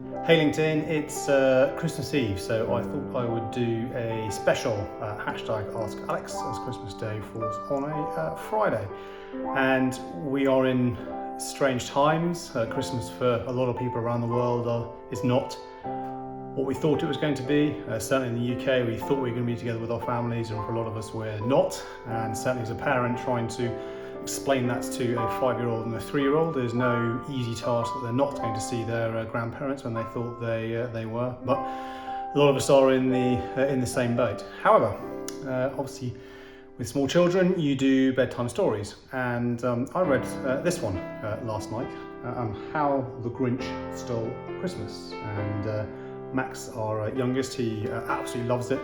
Hey LinkedIn, it's Christmas Eve, so I thought I would do a special hashtag Ask Alex as Christmas Day falls on a Friday. And we are in strange times. Christmas for a lot of people around the world is not what we thought it was going to be. Certainly in the UK, we thought we were going to be together with our families, and for a lot of us, we're not. And certainly as a parent, trying to explain that to a 5-year-old and a 3-year-old is no easy task, that they're not going to see their grandparents when they thought they were. But a lot of us are in the same boat. However, obviously with small children, you do bedtime stories, and I read this one last night, How the Grinch Stole Christmas. And Max, our youngest, he absolutely loves it,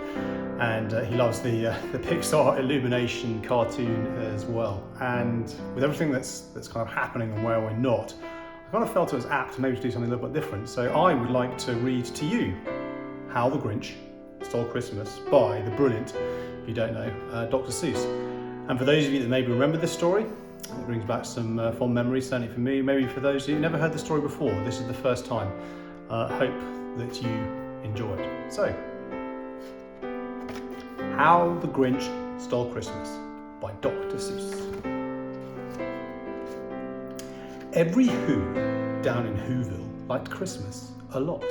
and he loves the Pixar Illumination cartoon as well. And with everything that's kind of happening and where we're not, I kind of felt it was apt maybe to do something a little bit different. So I would like to read to you How the Grinch Stole Christmas by the brilliant, if you don't know, Dr. Seuss. And for those of you that maybe remember this story, it brings back some fond memories, certainly for me. Maybe for those who never heard the story before, this is the first time. Hope that you enjoy it. So, How the Grinch Stole Christmas by Dr. Seuss. Every Who down in Whoville liked Christmas a lot.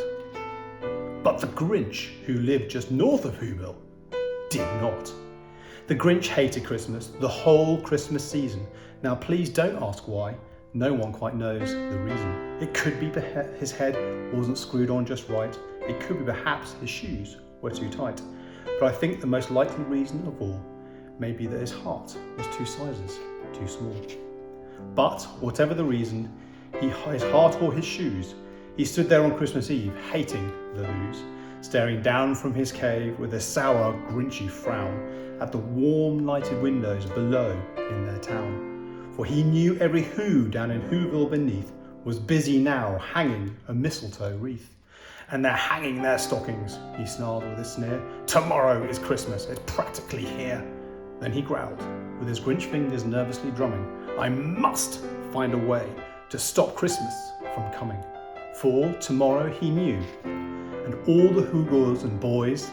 But the Grinch, who lived just north of Whoville, did not. The Grinch hated Christmas the whole Christmas season. Now please don't ask why. No one quite knows the reason. It could be his head wasn't screwed on just right. It could be perhaps his shoes were too tight. But I think the most likely reason of all may be that his heart was 2 sizes too small. But whatever the reason, his heart or his shoes, he stood there on Christmas Eve, hating the Whos, staring down from his cave with a sour, grinchy frown at the warm lighted windows below in their town. For he knew every Who down in Whoville beneath was busy now hanging a mistletoe wreath. And they're hanging their stockings, he snarled with a sneer. Tomorrow is Christmas, it's practically here. Then he growled, with his Grinch fingers nervously drumming, I must find a way to stop Christmas from coming. For tomorrow he knew, and all the Who girls and boys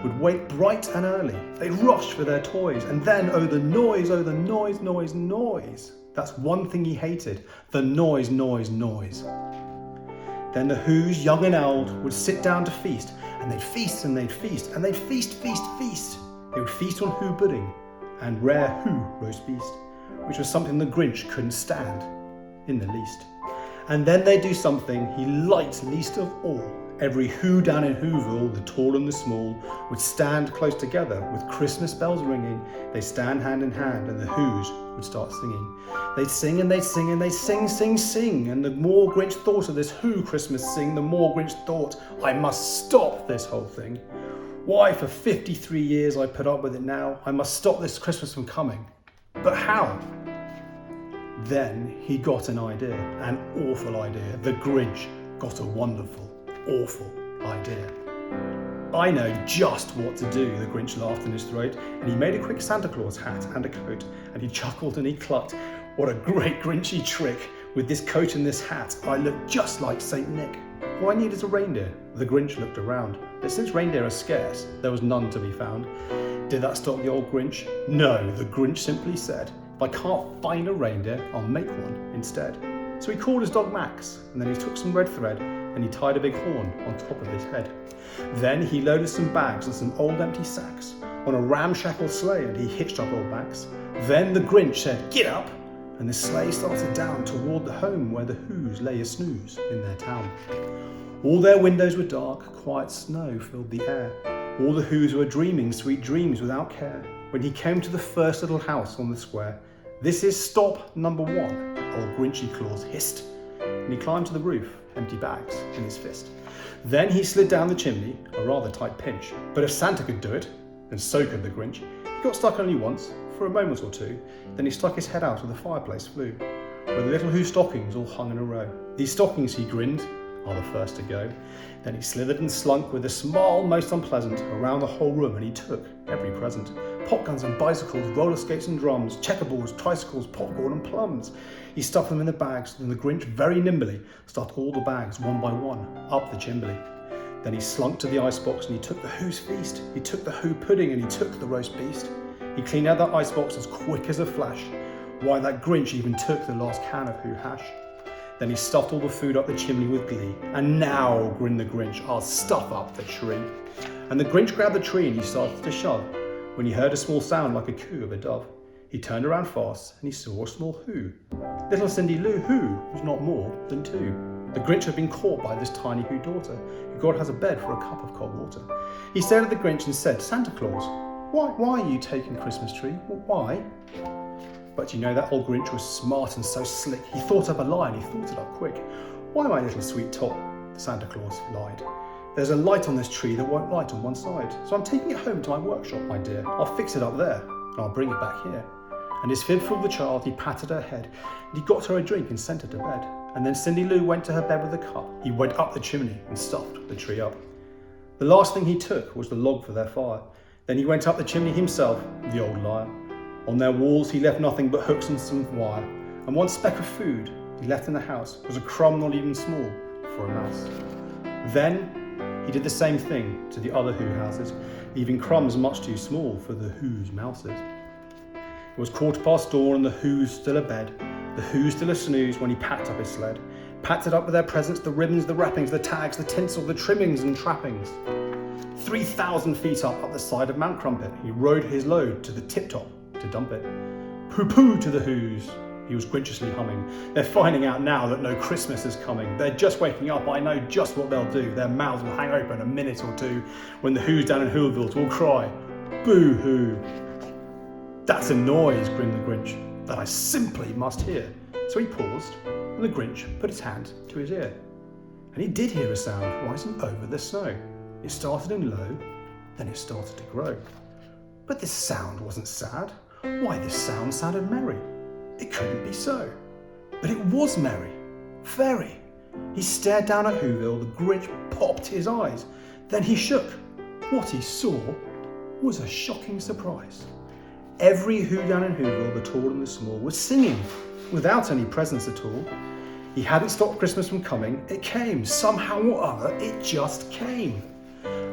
would wake bright and early. They'd rush for their toys, and then, oh the noise, noise. That's one thing he hated, the noise. Then the Whos, young and old, would sit down to feast, and they'd feast and they'd feast, and they'd feast. They would feast on Who pudding and rare Who roast beast, which was something the Grinch couldn't stand in the least. And then they'd do something he liked least of all. Every Who down in Whoville, the tall and the small, would stand close together with Christmas bells ringing. They'd stand hand in hand, and the Whos would start singing. They'd sing and they'd sing and they'd sing. And the more Grinch thought of this Who Christmas sing, the more Grinch thought, I must stop this whole thing. Why, for 53 years I put up with it now. I must stop this Christmas from coming. But how? Then he got an idea, an awful idea. The Grinch got a wonderful, awful idea. I know just what to do, the Grinch laughed in his throat, and he made a quick Santa Claus hat and a coat, and he chuckled and he clucked. What a great Grinchy trick! With this coat and this hat, I look just like Saint Nick. All I need is a reindeer. The Grinch looked around, but since reindeer are scarce, there was none to be found. Did that stop the old Grinch? No, the Grinch simply said, if I can't find a reindeer, I'll make one instead. So he called his dog Max, and then he took some red thread and he tied a big horn on top of his head. Then he loaded some bags and some old empty sacks on a ramshackle sleigh, and he hitched up old Max. Then the Grinch said, get up, and the sleigh started down toward the home where the Whos lay a snooze in their town. All their windows were dark, quiet snow filled the air. All the Whos were dreaming sweet dreams without care. When he came to the first little house on the square, this is stop number 1, old Grinchy Claus hissed. And he climbed to the roof, empty bags in his fist. Then he slid down the chimney, a rather tight pinch. But if Santa could do it, then so could the Grinch. He got stuck only once, for a moment or two. Then he stuck his head out of the fireplace flue, where the little Who stockings all hung in a row. These stockings, he grinned, are the first to go. Then he slithered and slunk with a smile most unpleasant around the whole room, and he took every present. Pop guns and bicycles, roller skates and drums, checkerboards, tricycles, popcorn and plums. He stuffed them in the bags, and the Grinch very nimbly stuffed all the bags one by one up the chimney. Then he slunk to the icebox and he took the Who's feast. He took the Who pudding and he took the roast beast. He cleaned out that icebox as quick as a flash. Why, that Grinch even took the last can of Who hash. Then he stuffed all the food up the chimney with glee. And now, grinned the Grinch, I'll stuff up the tree. And the Grinch grabbed the tree and he started to shove, when he heard a small sound like a coo of a dove. He turned around fast and he saw a small Who. Little Cindy Lou Who was not more than 2. The Grinch had been caught by this tiny Who daughter, who God has a bed for a cup of cold water. He stared at the Grinch and said, Santa Claus, why are you taking Christmas tree? Well, why? But you know, that old Grinch was smart and so slick. He thought up a lie and he thought it up quick. Why, my little sweet tot, Santa Claus lied. There's a light on this tree that won't light on one side. So I'm taking it home to my workshop, my dear. I'll fix it up there and I'll bring it back here. And his fib filled the child, he patted her head, and he got her a drink and sent her to bed. And then Cindy Lou went to her bed with a cup. He went up the chimney and stuffed the tree up. The last thing he took was the log for their fire. Then he went up the chimney himself, the old liar. On their walls he left nothing but hooks and some wire. And one speck of food he left in the house was a crumb not even small for a mouse. Then he did the same thing to the other Who houses, leaving crumbs much too small for the Who's mouses. It was dawn and the Who's still abed. The Who's still a snooze when he packed up his sled. Packed it up with their presents, the ribbons, the wrappings, the tags, the tinsel, the trimmings and trappings. 3,000 feet up the side of Mount Crumpet, he rode his load to the tip-top to dump it. Pooh-pooh to the Who's, he was grinchiously humming. They're finding out now that no Christmas is coming. They're just waking up, I know just what they'll do. Their mouths will hang open a minute or two when the Who's down in Whoville will cry, boo-hoo. That's a noise, grinned the Grinch, that I simply must hear. So he paused, and the Grinch put his hand to his ear. And he did hear a sound rising over the snow. It started in low, then it started to grow. But this sound wasn't sad. Why, this sound sounded merry. It couldn't be so. But it was merry. Very. He stared down at Whoville, the Grinch popped his eyes. Then he shook. What he saw was a shocking surprise. Every Who down in Whoville, the tall and the small, was singing without any presents at all. He hadn't stopped Christmas from coming. It came, somehow or other, it just came.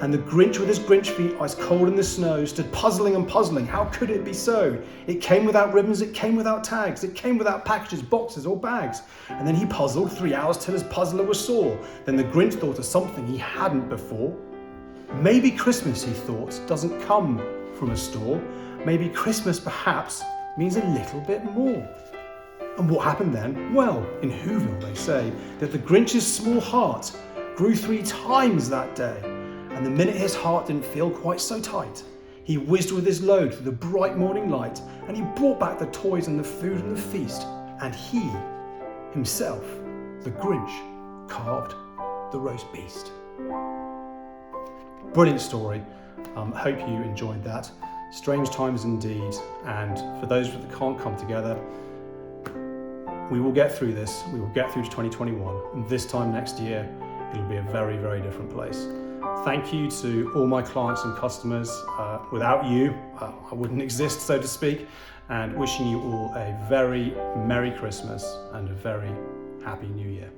And the Grinch with his Grinch feet, ice cold in the snow, stood puzzling and puzzling. How could it be so? It came without ribbons, it came without tags, it came without packages, boxes or bags. And then he puzzled 3 hours till his puzzler was sore. Then the Grinch thought of something he hadn't before. Maybe Christmas, he thought, doesn't come from a store. Maybe Christmas, perhaps, means a little bit more. And what happened then? Well, in Whoville they say that the Grinch's small heart grew 3 times that day. And the minute his heart didn't feel quite so tight, he whizzed with his load through the bright morning light, and he brought back the toys and the food and the feast. And he, himself, the Grinch, carved the roast beast. Brilliant story. Hope you enjoyed that. Strange times indeed, and for those that can't come together, we will get through this. We will get through to 2021, and this time next year, it'll be a very, very different place. Thank you to all my clients and customers. Without you, I wouldn't exist, so to speak, and wishing you all a very Merry Christmas and a very Happy New Year.